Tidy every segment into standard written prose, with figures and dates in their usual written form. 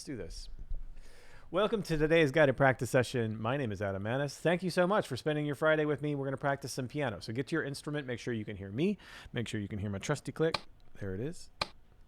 Let's do this. Welcome to today's guided practice session. My name is Adam Maness. Thank you so much for spending your Friday with me. We're going to practice some piano. So get to your instrument. Make sure you can hear me. Make sure you can hear my trusty click. There it is.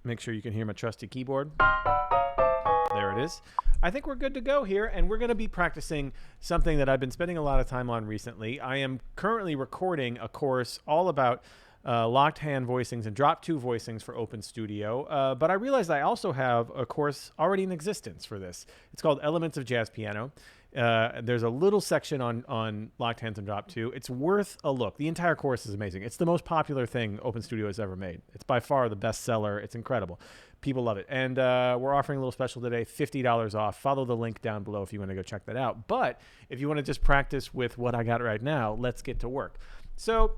Make sure you can hear my trusty keyboard. There it is. I think we're good to go here, and we're going to be practicing something that I've been spending a lot of time on recently. I am currently recording a course all about locked hand voicings and drop two voicings for Open Studio. But I realized I also have a course already in existence for this. It's called Elements of Jazz Piano. There's a little section on locked hands and drop two. It's worth a look. The entire course is amazing. It's the most popular thing Open Studio has ever made. It's by far the best seller. It's incredible. People love it. And we're offering a little special today, $50 off. Follow the link down below if you want to go check that out. But if you want to just practice with what I got right now, let's get to work. So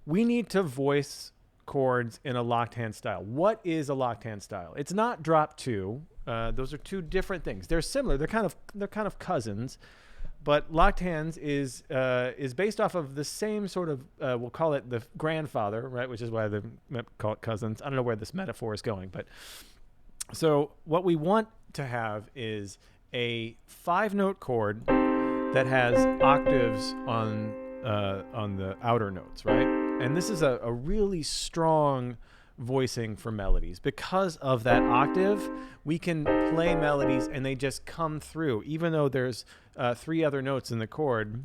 we need to voice chords in a locked hand style. What is a locked hand style? It's not drop two. Those are two different things. They're similar. They're kind of cousins, but locked hands is based off of the same sort of we'll call it the grandfather, right? Which is why they call it cousins. I don't know where this metaphor is going, but so what we want to have is a 5-note chord that has octaves on the outer notes, right? And this is a really strong voicing for melodies. Because of that octave, we can play melodies and they just come through. Even though there's 3 other notes in the chord,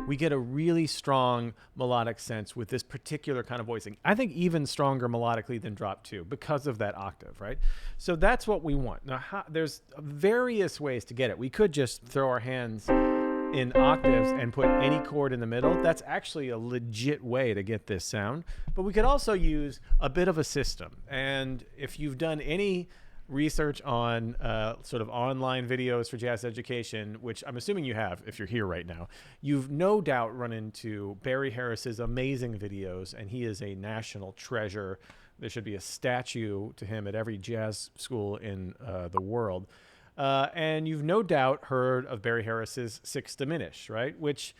we get a really strong melodic sense with this particular kind of voicing. I think even stronger melodically than drop two because of that octave, right? So that's what we want. Now, there's various ways to get it. We could just throw our hands in octaves and put any chord in the middle. That's actually a legit way to get this sound. But we could also use a bit of a system. And if you've done any research on sort of online videos for jazz education, which I'm assuming you have if you're here right now, you've no doubt run into Barry Harris's amazing videos, and he is a national treasure. There should be a statue to him at every jazz school in the world. And you've no doubt heard of Barry Harris's sixth diminished, right? Which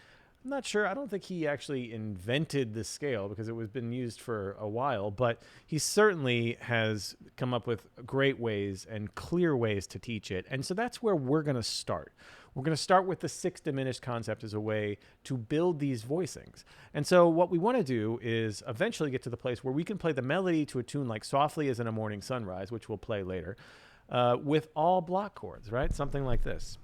I'm not sure. I don't think he actually invented the scale because it was been used for a while, but he certainly has come up with great ways and clear ways to teach it. And so that's where we're going to start. We're going to start with the sixth diminished concept as a way to build these voicings. And so what we want to do is eventually get to the place where we can play the melody to a tune like Softly as in a Morning Sunrise, which we'll play later. With all block chords, right? Something like this.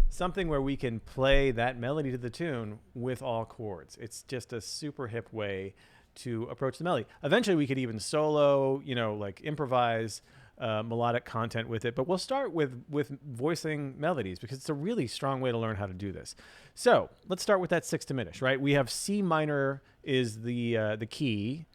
Something where we can play that melody to the tune with all chords. It's just a super hip way to approach the melody. Eventually we could even solo, like improvise melodic content with it, but we'll start with voicing melodies because it's a really strong way to learn how to do this. So let's start with that sixth diminished, right? We have C minor is the key,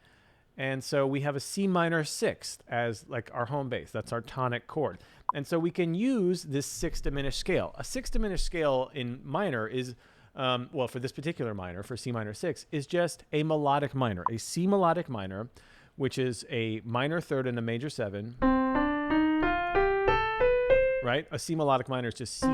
and so we have a C minor sixth as like our home base. That's our tonic chord, and so we can use this sixth diminished scale. A sixth diminished scale in minor is well, for this particular minor, for C minor 6, is just a melodic minor, a C melodic minor, which is a minor third and a major 7. Right? A C melodic minor is just C,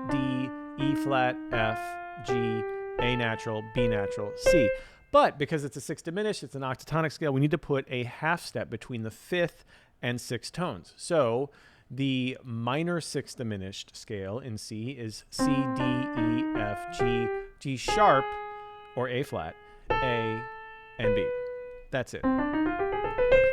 D, E flat, F, G, A natural, B natural, C. But because it's a sixth diminished, it's an octatonic scale, we need to put a half step between the fifth and sixth tones. So the minor sixth diminished scale in C is C, D, E, F, G, G sharp, or A flat, A, and B. That's it.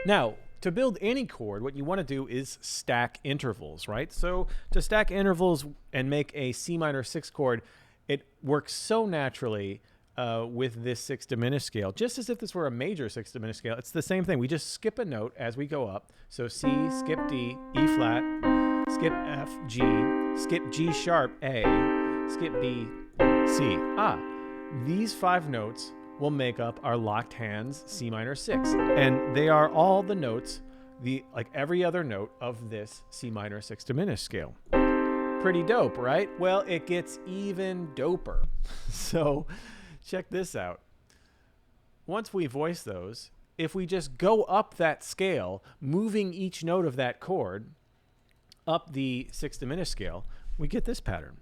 Now, to build any chord, what you want to do is stack intervals, right? So to stack intervals and make a C minor 6 chord, it works so naturally with this sixth diminished scale, just as if this were a major sixth diminished scale. It's the same thing. We just skip a note as we go up. So C, skip D, E flat, skip F, G, skip G sharp, A, skip B, C. These 5 notes will make up our locked hands C minor 6. And they are all the notes, like every other note of this C minor 6 diminished scale. Pretty dope, right? Well, it gets even doper. So check this out. Once we voice those, if we just go up that scale, moving each note of that chord, up the sixth diminished scale, we get this pattern.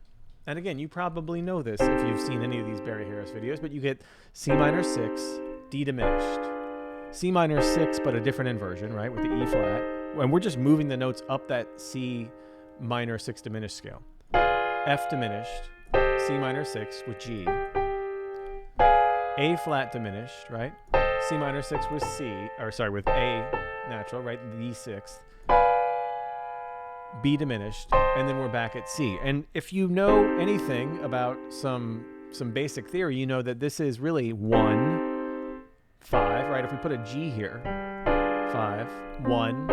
And again, you probably know this if you've seen any of these Barry Harris videos, but you get C minor 6, D diminished, C minor 6, but a different inversion, right, with the E flat. And we're just moving the notes up that C minor 6 diminished scale. F diminished, C minor 6 with G, A flat diminished, right? C minor 6 with with A natural, right? The sixth. B diminished, and then we're back at C. And if you know anything about some basic theory, you know that this is really 1, 5, right? If we put a G here, 5, 1,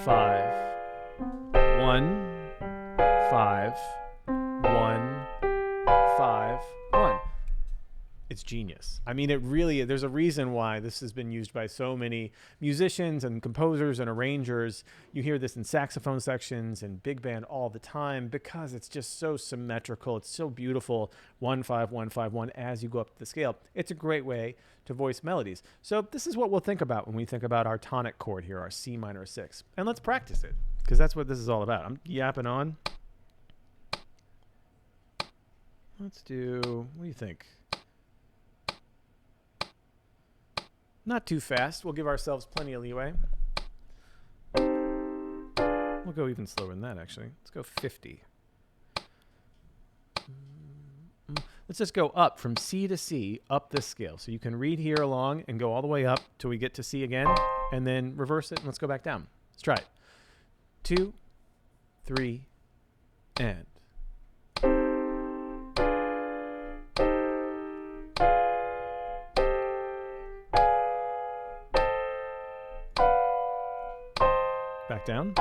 5, 1, 5, 1, 5, 1. It's genius. I mean, it really, there's a reason why this has been used by so many musicians and composers and arrangers. You hear this in saxophone sections and big band all the time because it's just so symmetrical. It's so beautiful. 1, 5, 1, 5, 1 as you go up the scale. It's a great way to voice melodies. So this is what we'll think about when we think about our tonic chord here, our C minor 6. And let's practice it because that's what this is all about. I'm yapping on. Let's do, what do you think? Not too fast. We'll give ourselves plenty of leeway. We'll go even slower than that, actually. Let's go 50. Let's just go up from C to C, up this scale. So you can read here along and go all the way up till we get to C again, and then reverse it, and let's go back down. Let's try it. 2, 3, and. Back down.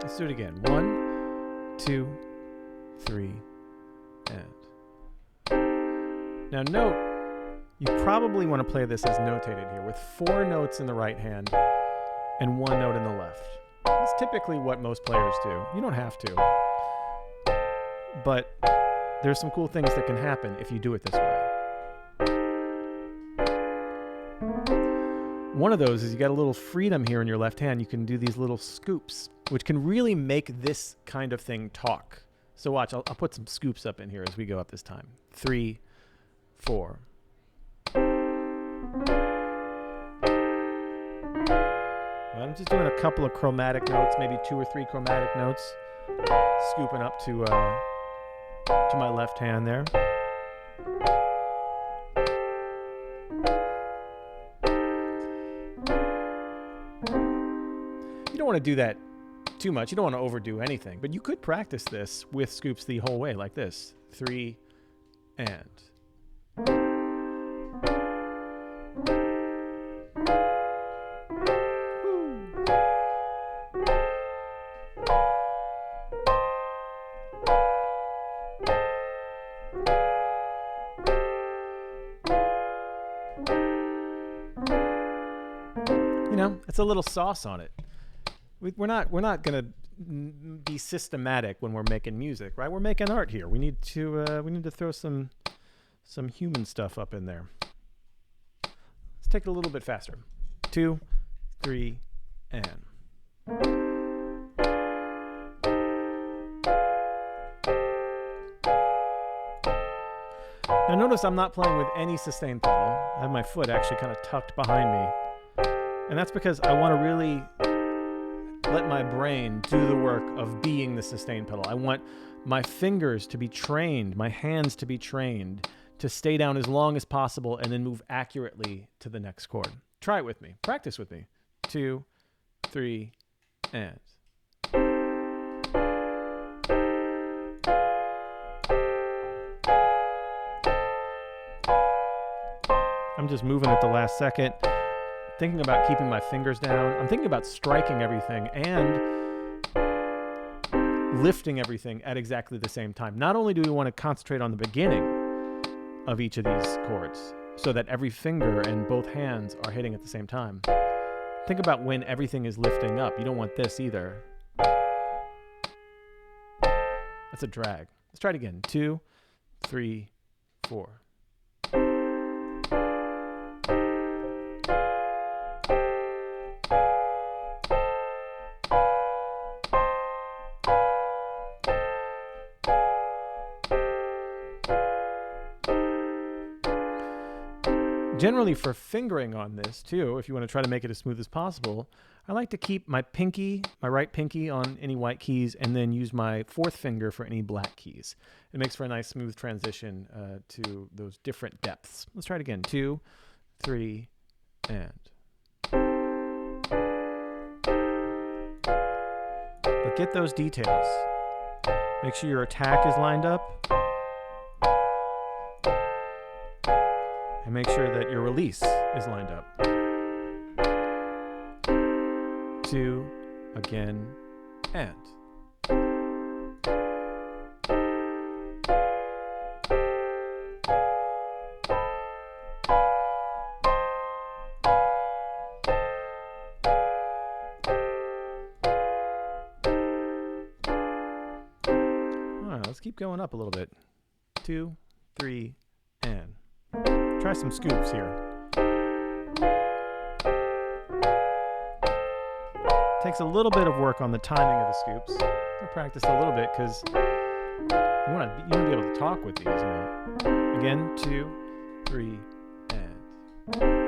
Let's do it again. 1, 2, 3, and. Now note, you probably want to play this as notated here with 4 notes in the right hand and 1 note in the left. That's typically what most players do. You don't have to. But there's some cool things that can happen if you do it this way. One of those is you got a little freedom here in your left hand. You can do these little scoops, which can really make this kind of thing talk. So watch, I'll put some scoops up in here as we go up this time. 3, 4. Well, I'm just doing a couple of chromatic notes, maybe 2 or 3 chromatic notes, scooping up to my left hand there. You don't want to do that too much. You don't want to overdo anything, but you could practice this with scoops the whole way like this. 3, and. You know, it's a little sauce on it. We're not going to be systematic when we're making music, right? We're making art here. We need to throw some human stuff up in there. Let's take it a little bit faster. 2, 3, and. Now notice I'm not playing with any sustain pedal. I have my foot actually kind of tucked behind me. And that's because I want to really let my brain do the work of being the sustain pedal. I want my fingers to be trained, my hands to be trained to stay down as long as possible and then move accurately to the next chord. Try it with me. Practice with me. 2, 3, and. I'm just moving at the last second, thinking about keeping my fingers down. I'm thinking about striking everything and lifting everything at exactly the same time. Not only do we want to concentrate on the beginning of each of these chords so that every finger and both hands are hitting at the same time. Think about when everything is lifting up. You don't want this either. That's a drag. Let's try it again. 2, 3, 4. Generally for fingering on this too, if you want to try to make it as smooth as possible, I like to keep my pinky, my right pinky on any white keys and then use my fourth finger for any black keys. It makes for a nice smooth transition to those different depths. Let's try it again. 2, 3, and. But get those details. Make sure your attack is lined up. And make sure that your release is lined up. 2, again, and. Let's keep going up a little bit. 2, 3, and. Try some scoops here. Takes a little bit of work on the timing of the scoops. I practice a little bit because you want to be able to talk with these. Again, 2, 3, and. Woo.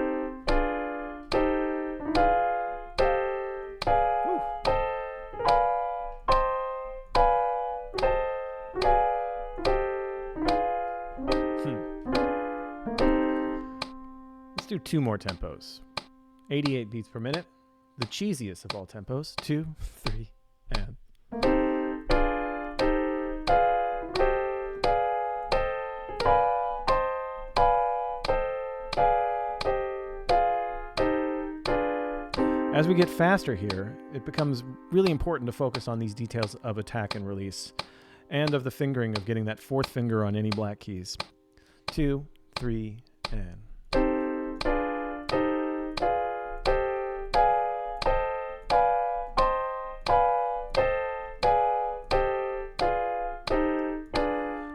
Let's do 2 more tempos. 88 beats per minute. The cheesiest of all tempos. 2, 3, and. As we get faster here, it becomes really important to focus on these details of attack and release, and of the fingering of getting that fourth finger on any black keys. 2, 3, and.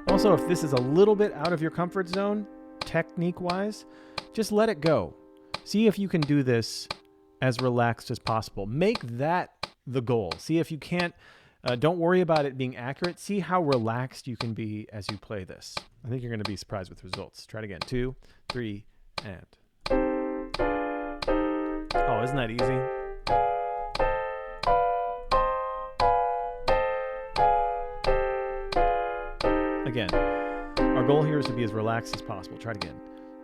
Also, if this is a little bit out of your comfort zone, technique-wise, just let it go. See if you can do this as relaxed as possible. Make that the goal. See if you can't, don't worry about it being accurate. See how relaxed you can be as you play this. I think you're going to be surprised with results. Try it again. 2, 3, and. Oh, isn't that easy? Again, our goal here is to be as relaxed as possible. Try it again.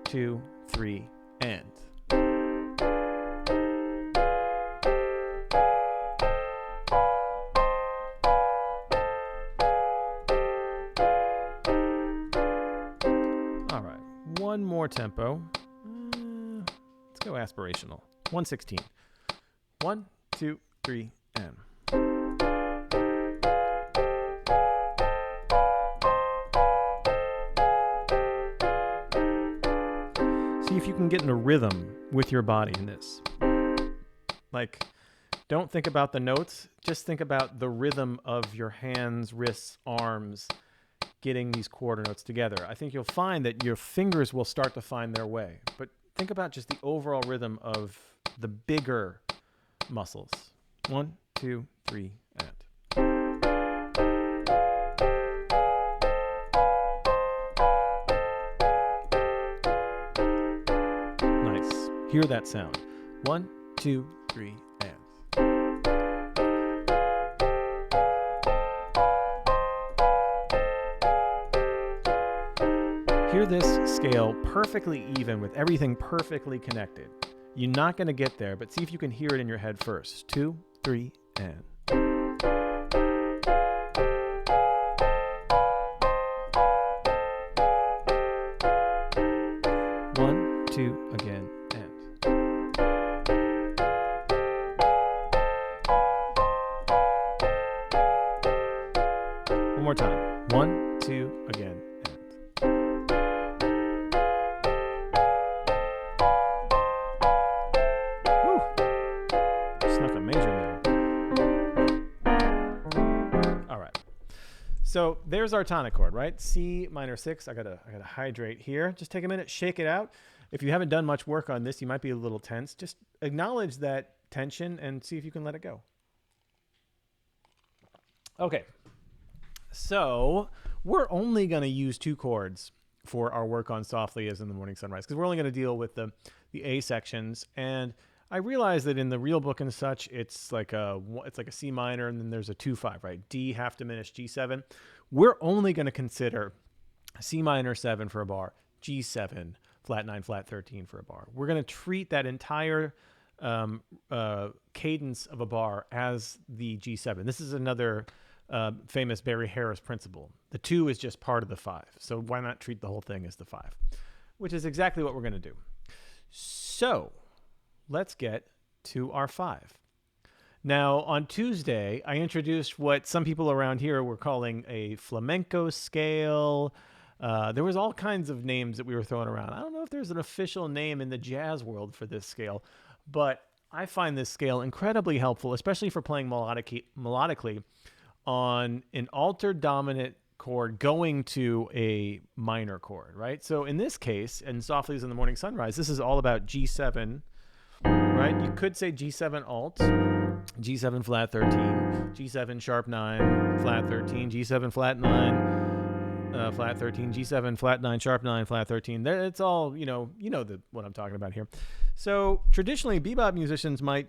2, 3, and. All right, one more tempo. Let's go aspirational. 116. 1, 2, 3, and. See if you can get in a rhythm with your body in this. Like, don't think about the notes. Just think about the rhythm of your hands, wrists, arms, getting these quarter notes together. I think you'll find that your fingers will start to find their way. But think about just the overall rhythm of the bigger muscles. 1, 2, 3, and. Hear that sound. 1, 2, 3, and. Hear this scale perfectly even with everything perfectly connected. You're not going to get there, but see if you can hear it in your head first. 2, 3, and. 1, 2, again. One more time. 1, 2, again, and. Woo! Snuck a major in there. All right. So there's our tonic chord, right? C minor 6. I gotta hydrate here. Just take a minute, shake it out. If you haven't done much work on this, you might be a little tense. Just acknowledge that tension and see if you can let it go. Okay. So we're only going to use 2 chords for our work on Softly as in the Morning Sunrise, because we're only going to deal with the A sections. And I realize that in the real book and such, it's like a C minor, and then there's a 2-5, right? D half diminished G7. We're only going to consider C minor 7 for a bar, G7, flat 9, flat 13 for a bar. We're going to treat that entire cadence of a bar as the G7. This is another famous Barry Harris principle. The 2 is just part of the 5. So why not treat the whole thing as the 5, which is exactly what we're going to do. So let's get to our 5. Now, on Tuesday, I introduced what some people around here were calling a flamenco scale. There was all kinds of names that we were throwing around. I don't know if there's an official name in the jazz world for this scale, but I find this scale incredibly helpful, especially for playing melodically on an altered dominant chord going to a minor chord, right? So in this case, and Softly as in the Morning Sunrise, this is all about G7, right? You could say G7 alt, G7 flat 13, G7 sharp 9, flat 13, G7 flat 9, flat 13, G7 flat 9, sharp 9, flat 13. It's all, what I'm talking about here. So traditionally, bebop musicians might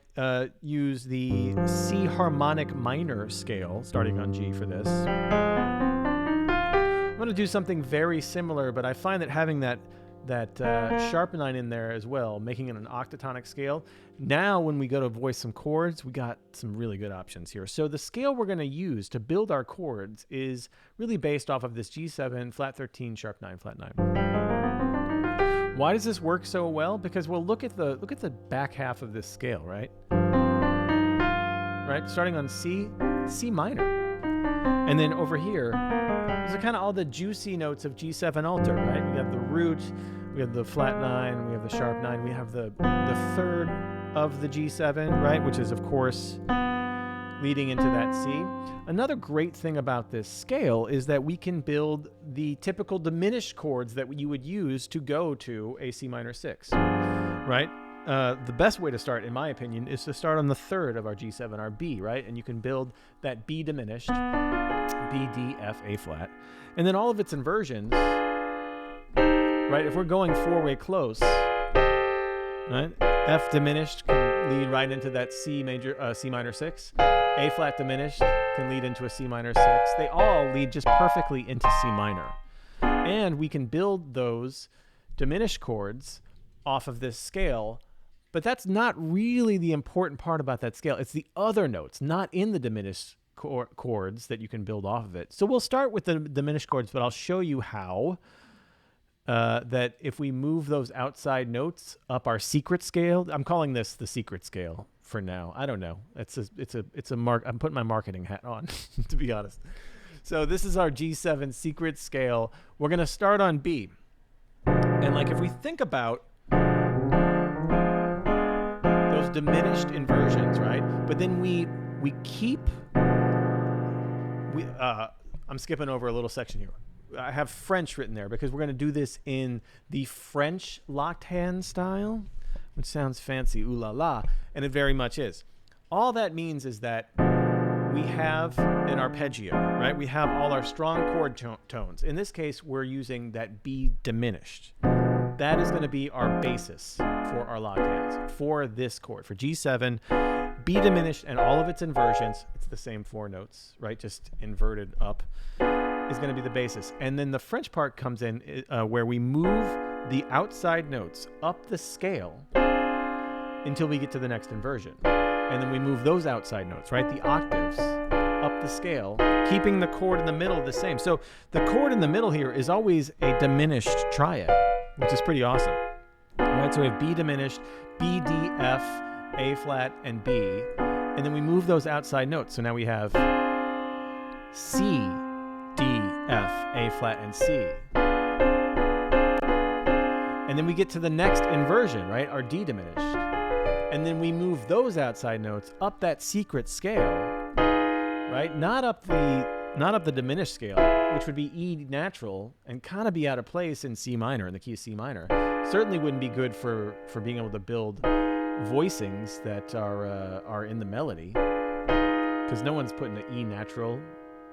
use the C harmonic minor scale, starting on G for this. I'm going to do something very similar, but I find that having that sharp 9 in there as well, making it an octatonic scale. Now, when we go to voice some chords, we got some really good options here. So the scale we're going to use to build our chords is really based off of this G7, flat 13, sharp 9, flat 9. Why does this work so well? Because we'll look at the back half of this scale, right? Right, starting on C minor, and then over here, these are kind of all the juicy notes of G7 alter, right? We have the root, we have the flat 9, we have the sharp 9, we have the third of the G7, right? Which is, of course, leading into that C. Another great thing about this scale is that we can build the typical diminished chords that you would use to go to a C minor 6, right? The best way to start, in my opinion, is to start on the third of our G7, our B, right? And you can build that B diminished, B, D, F, A flat, and then all of its inversions, right? If we're going 4-way close, right? F diminished can lead right into that C minor 6. A flat diminished can lead into a C minor 6. They all lead just perfectly into C minor. And we can build those diminished chords off of this scale, but that's not really the important part about that scale. It's the other notes, not in the diminished chords, that you can build off of it. So we'll start with the diminished chords, but I'll show you how that if we move those outside notes up our secret scale, I'm calling this the secret scale for now. I don't know. It's a mark. I'm putting my marketing hat on, to be honest. So this is our G7 secret scale. We're going to start on B. And like, if we think about those diminished inversions, right? But then we keep, I'm skipping over a little section here. I have French written there because we're going to do this in the French locked hand style, which sounds fancy, ooh la la, and it very much is. All that means is that we have an arpeggio, right? We have all our strong chord tones. In this case, we're using that B diminished. That is going to be our basis for our locked hands, for this chord, for G7, B diminished and all of its inversions. It's the same 4 notes, right? Just inverted up is going to be the basis. And then the French part comes in where we move the outside notes up the scale until we get to the next inversion. And then we move those outside notes, right? The octaves up the scale, keeping the chord in the middle the same. So the chord in the middle here is always a diminished triad, which is pretty awesome. All right, so we have B diminished, B, D, F, A flat, and B. And then we move those outside notes. So now we have C, D, F, A flat, and C. And then we get to the next inversion, right? Our D diminished. And then we move those outside notes up that secret scale, right? Not up the diminished scale, which would be E natural and kind of be out of place in C minor, in the key of C minor. Certainly wouldn't be good for being able to build voicings that are in the melody, because no one's putting an E natural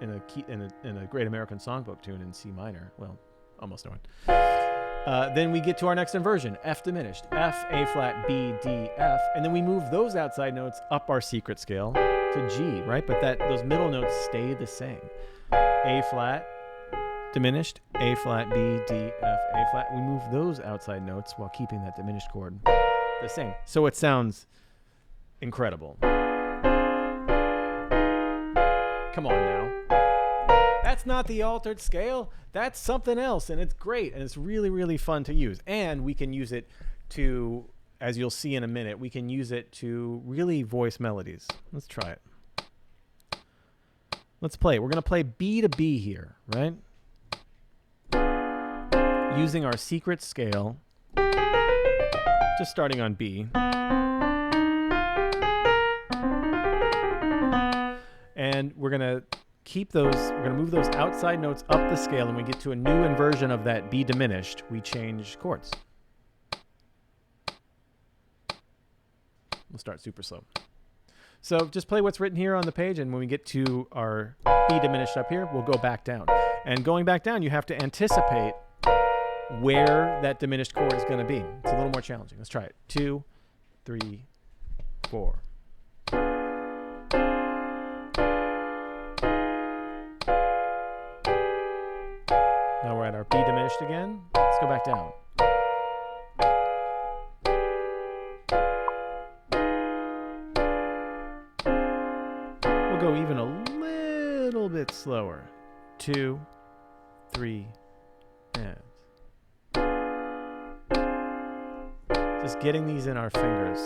in a Great American Songbook tune in C minor. Well, almost no one. Then we get to our next inversion, F diminished, F, A flat, B, D, F, and then we move those outside notes up our secret scale to G, right? But those middle notes stay the same. A flat, diminished, A flat, B, D, F, A flat. We move those outside notes while keeping that diminished chord the same. So it sounds incredible. Come on now. That's not the altered scale. That's something else, and it's great, and it's really, really fun to use. And we can use it to, as you'll see in a minute, we can use it to really voice melodies. Let's try it. Let's play it. We're going to play B to B here, right? Using our secret scale, just starting on B. And we're going to keep those, we're going to move those outside notes up the scale, and we get to a new inversion of that B diminished, we change chords. We'll start super slow. So just play what's written here on the page, and when we get to our B diminished up here, we'll go back down. And going back down, you have to anticipate where that diminished chord is going to be. It's a little more challenging. Let's try it. 2, 3, 4. Now we're at our B diminished again. Let's go back down. We'll go even a little bit slower. 2, 3, and. Just getting these in our fingers.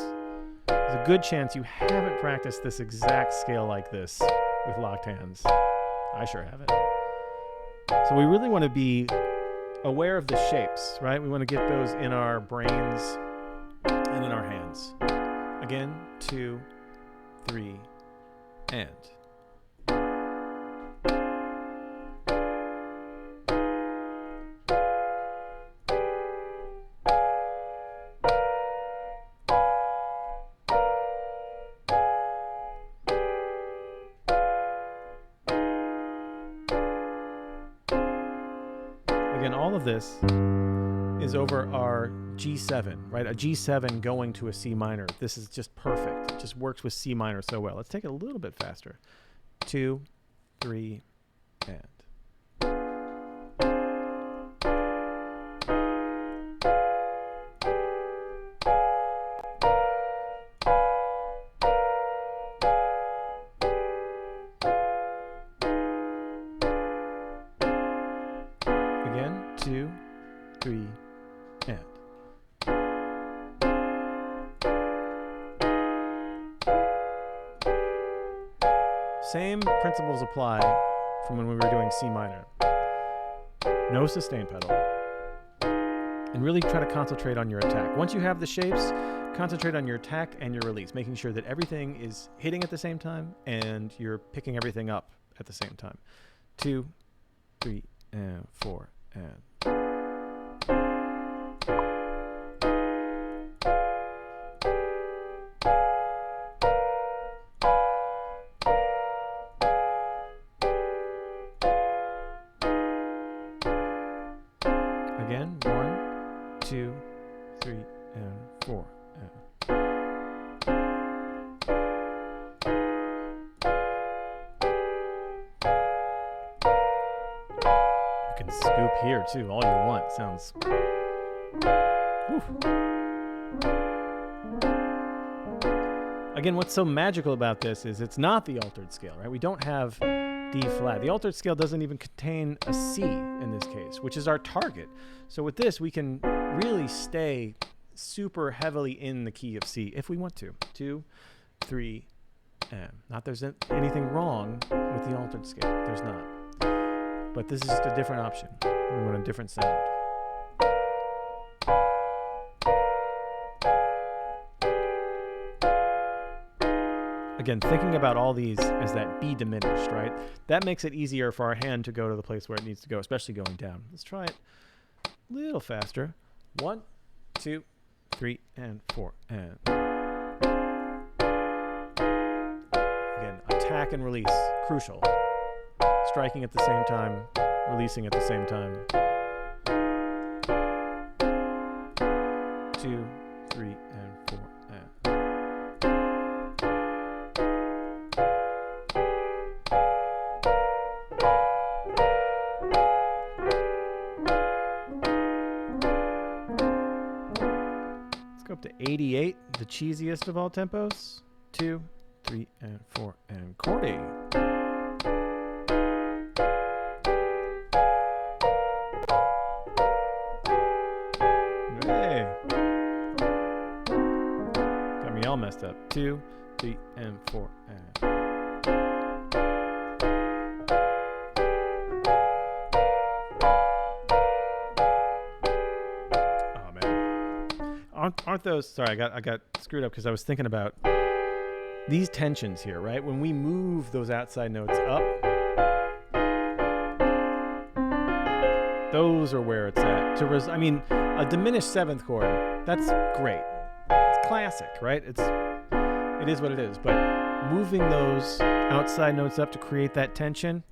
There's a good chance you haven't practiced this exact scale like this with locked hands. I sure haven't. So we really want to be aware of the shapes, right? We want to get those in our brains and in our hands. Again, 2, 3, and. Again, all of this is over our G7, right? A G7 going to a C minor. This is just perfect. It just works with C minor so well. Let's take it a little bit faster. 2, 3, and. Again, 2, 3, and. Same principles apply from when we were doing C minor. No sustain pedal. And really try to concentrate on your attack. Once you have the shapes, concentrate on your attack and your release, making sure that everything is hitting at the same time and you're picking everything up at the same time. 2, 3, and 4, and. Again, 1, 2, 3, and 4, and. You can scoop here too, all you want. Sounds. Woof. Again, what's so magical about this is it's not the altered scale, right? We don't have D flat. The altered scale doesn't even contain a C in this case, which is our target. So with this, we can really stay super heavily in the key of C if we want to. 2, 3, and. Not there's anything wrong with the altered scale. There's not. But this is just a different option. We want a different sound. Again, thinking about all these as that B diminished, right? That makes it easier for our hand to go to the place where it needs to go, especially going down. Let's try it a little faster. 1, 2, 3, and 4, and. Again, attack and release, crucial. Striking at the same time, releasing at the same time. 2, 3, and 4, and. Let's go up to 88, the cheesiest of all tempos. 2, 3, and 4, and chord A. All messed up. 2, 3, and 4, and. Oh man, aren't those? Sorry, I got screwed up because I was thinking about these tensions here, right? When we move those outside notes up, those are where it's at. I mean, a diminished seventh chord. That's great. It's classic, right? It is what it is. But moving those outside notes up to create that tension,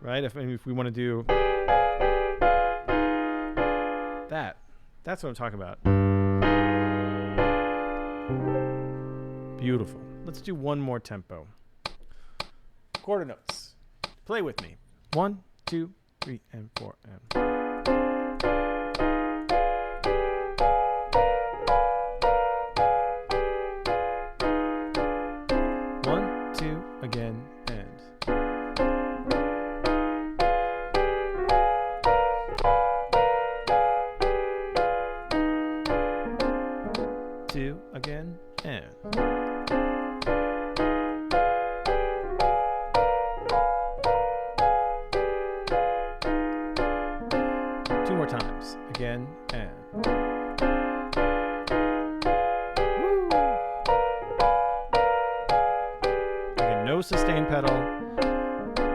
right? If we want to do that, that's what I'm talking about. Beautiful. Let's do one more tempo. Quarter notes. Play with me. 1, 2, 3, and 4, and. 1, 2, again, and. 2, again, and. 2 more times, again, and. No sustain pedal.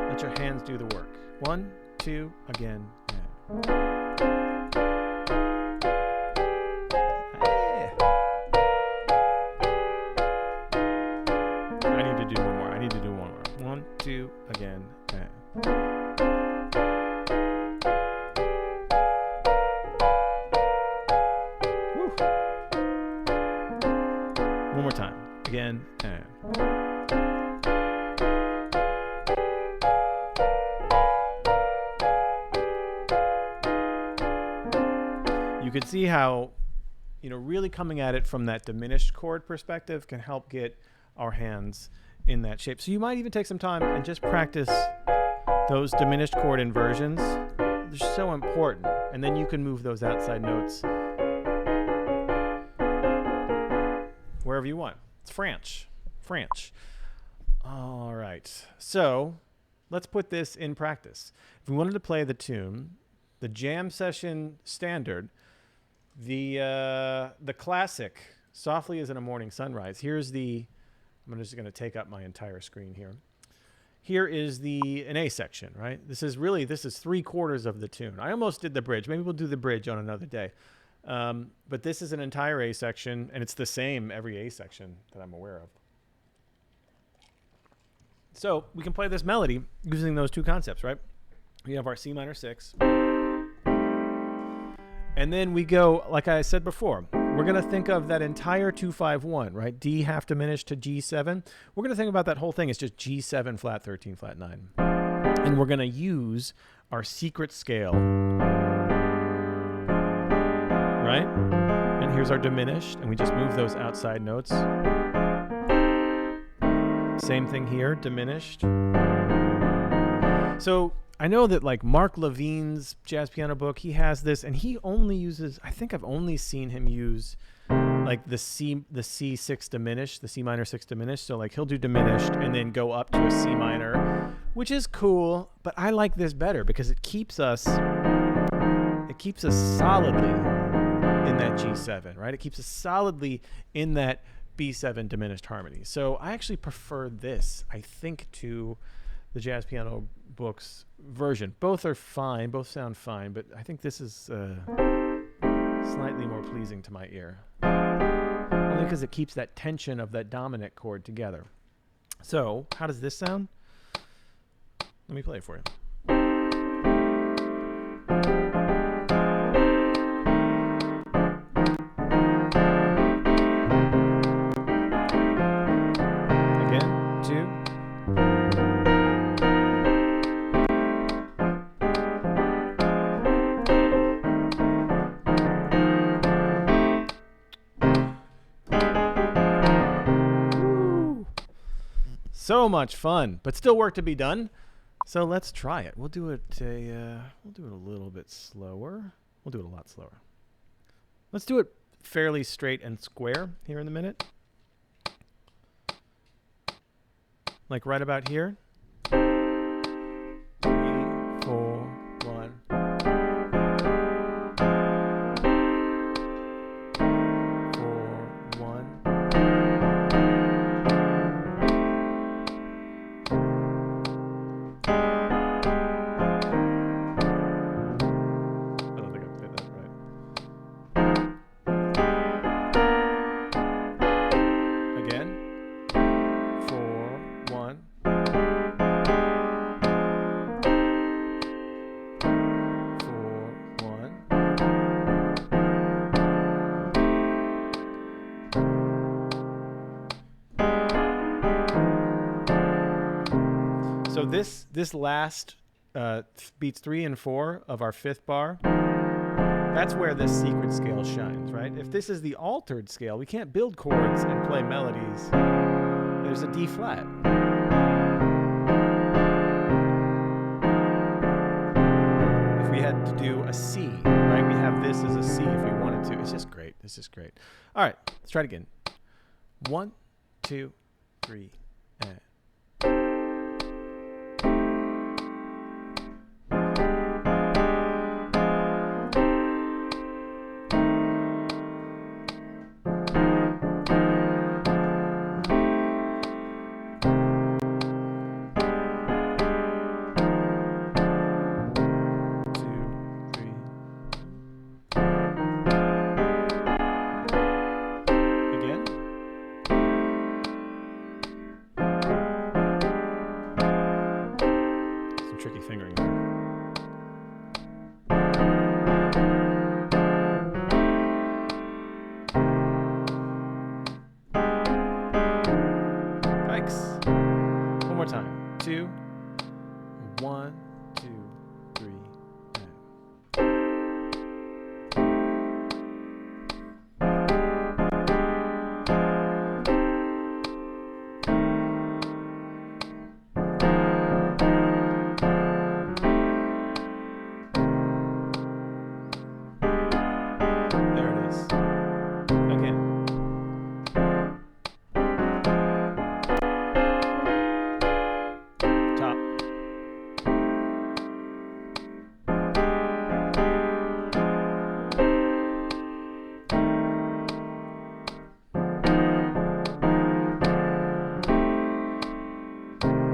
Let your hands do the work. 1, 2, again. I need to do one more. 1, 2, again. Woo. One more time. Again. You can see how, really coming at it from that diminished chord perspective can help get our hands in that shape. So you might even take some time and just practice those diminished chord inversions. They're so important. And then you can move those outside notes wherever you want. It's French. All right. So let's put this in practice. If we wanted to play the tune, the jam session standard, the classic, Softly as in a Morning Sunrise. I'm just going to take up my entire screen here. Here is an A section, right? This is 3/4 of the tune. I almost did the bridge. Maybe we'll do the bridge on another day. But this is an entire A section, and it's the same every A section that I'm aware of. So we can play this melody using those two concepts, right? We have our C minor 6. And then we go, like I said before, we're going to think of that entire 2-5-1, right? D half diminished to G7. We're going to think about that whole thing as just G7 flat 13 flat 9. And we're going to use our secret scale, right? And here's our diminished, and we just move those outside notes. Same thing here, diminished. So I know that like Mark Levine's jazz piano book, he has this, and he only uses, I think I've only seen him use like the C6 diminished, the C minor 6 diminished. So like he'll do diminished and then go up to a C minor, which is cool, but I like this better because it keeps us solidly in that G7, right? It keeps us solidly in that B7 diminished harmony. So I actually prefer this, I think, to the jazz piano book's version. Both are fine, both sound fine, but I think this is slightly more pleasing to my ear. Only because it keeps that tension of that dominant chord together. So, how does this sound? Let me play it for you. So much fun, but still work to be done. So let's try it. We'll do it a little bit slower. We'll do it a lot slower. Let's do it fairly straight and square here in the minute. Like right about here. 3, 4, 1. 4, 1. I don't think I played that right. Again. 4, 1. 4, 1. So this last beats 3 and 4 of our 5th bar. That's where this secret scale shines, right? If this is the altered scale, we can't build chords and play melodies. There's a D flat. If we had to do a C, right? We have this as a C if we wanted to. It's just great. It's just great. All right, let's try it again. 1, 2, 3, and. Tricky fingering. Yikes. One more time. 2, 1, 2, 3,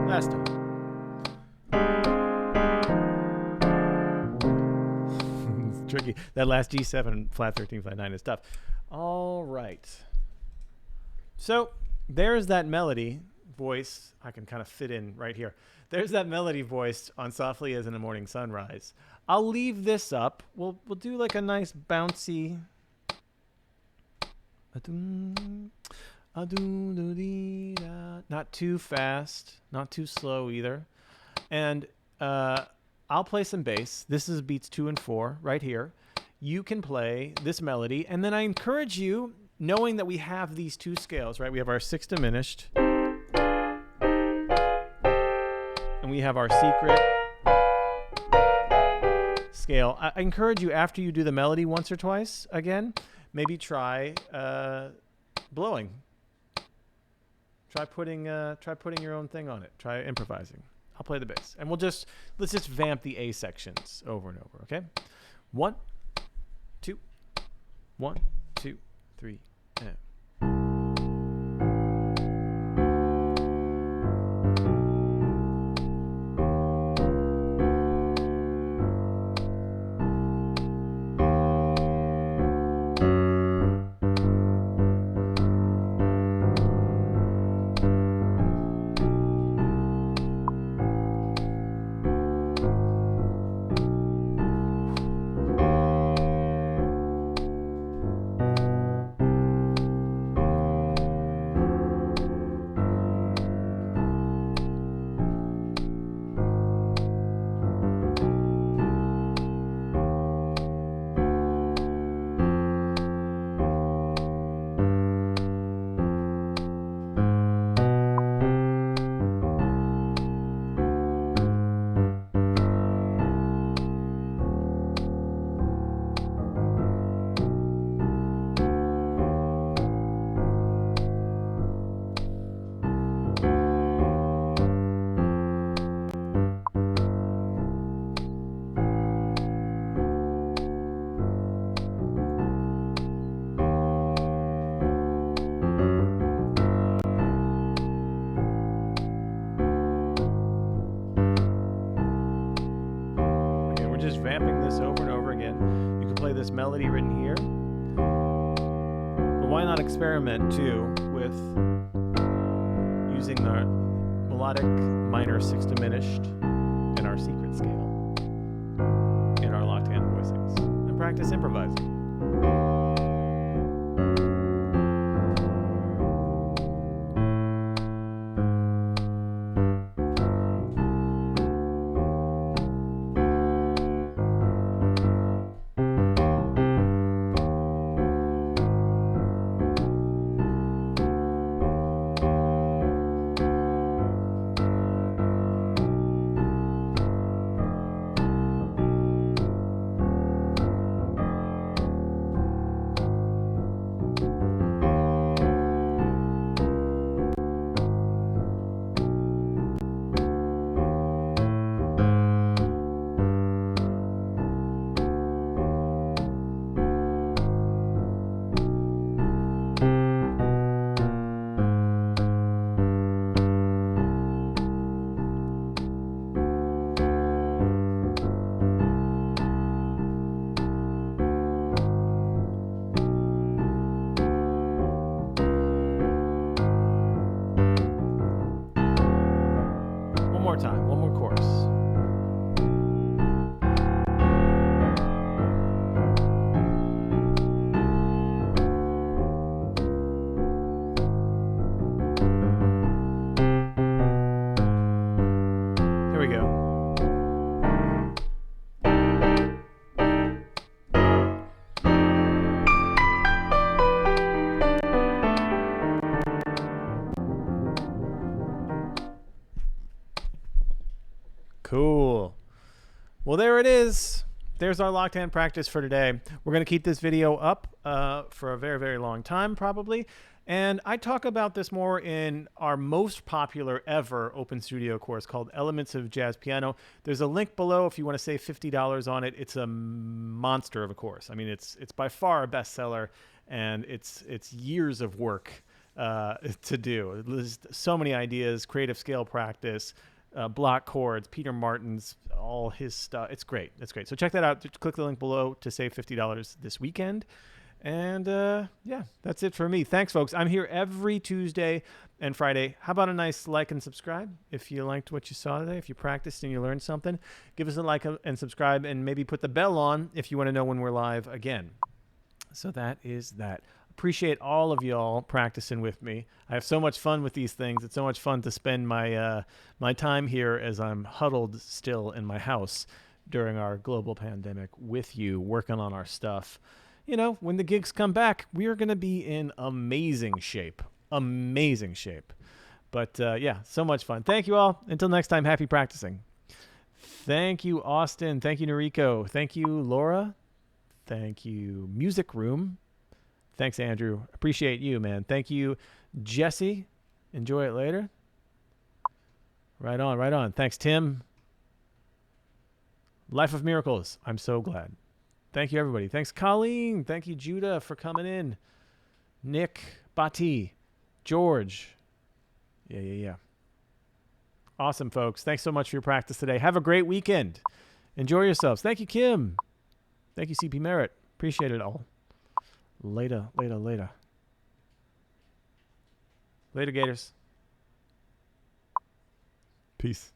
last time. It's tricky. That last G7 flat 13 flat 9 is tough. All right. So there's that melody voice. I can kind of fit in right here. There's that melody voiced on Softly as in a Morning Sunrise. I'll leave this up. We'll do like a nice bouncy. Not too fast, not too slow either. And I'll play some bass. This is beats 2 and 4 right here. You can play this melody, and then I encourage you, knowing that we have these 2 scales, right? We have our 6 diminished, and we have our secret scale. I encourage you, after you do the melody once or twice again, maybe try blowing. Try putting your own thing on it. Try improvising. I'll play the bass, and let's just vamp the A sections over and over. Okay, 1, 2, 1, 2, 3, and. play this melody written here. But why not experiment too with using the melodic minor 6 diminished in our secret scale in our locked hand voicings and practice improvising. One more time, one more chorus. Here we go. Cool. Well, there it is. There's our locked hand practice for today. We're going to keep this video up for a very, very long time, probably. And I talk about this more in our most popular ever open studio course called Elements of Jazz Piano. There's a link below if you want to save $50 on it. It's a monster of a course. I mean, it's by far a bestseller, and it's years of work to do. There's so many ideas, creative scale practice, block chords, Peter Martin's, all his stuff. It's great. It's great. So check that out. Just click the link below to save $50 this weekend. And yeah, that's it for me. Thanks, folks. I'm here every Tuesday and Friday. How about a nice like and subscribe if you liked what you saw today? If you practiced and you learned something, give us a like and subscribe, and maybe put the bell on if you want to know when we're live again. So that is that. Appreciate all of y'all practicing with me. I have so much fun with these things. It's so much fun to spend my my time here as I'm huddled still in my house during our global pandemic with you, working on our stuff. You know, when the gigs come back, we are going to be in amazing shape. Amazing shape. But yeah, so much fun. Thank you all. Until next time, happy practicing. Thank you, Austin. Thank you, Noriko. Thank you, Laura. Thank you, Music Room. Thanks, Andrew. Appreciate you, man. Thank you, Jesse. Enjoy it later. Right on, right on. Thanks, Tim. Life of Miracles. I'm so glad. Thank you, everybody. Thanks, Colleen. Thank you, Judah, for coming in. Nick, Bati, George. Yeah. Awesome, folks. Thanks so much for your practice today. Have a great weekend. Enjoy yourselves. Thank you, Kim. Thank you, CP Merritt. Appreciate it all. Later. Later, Gators. Peace.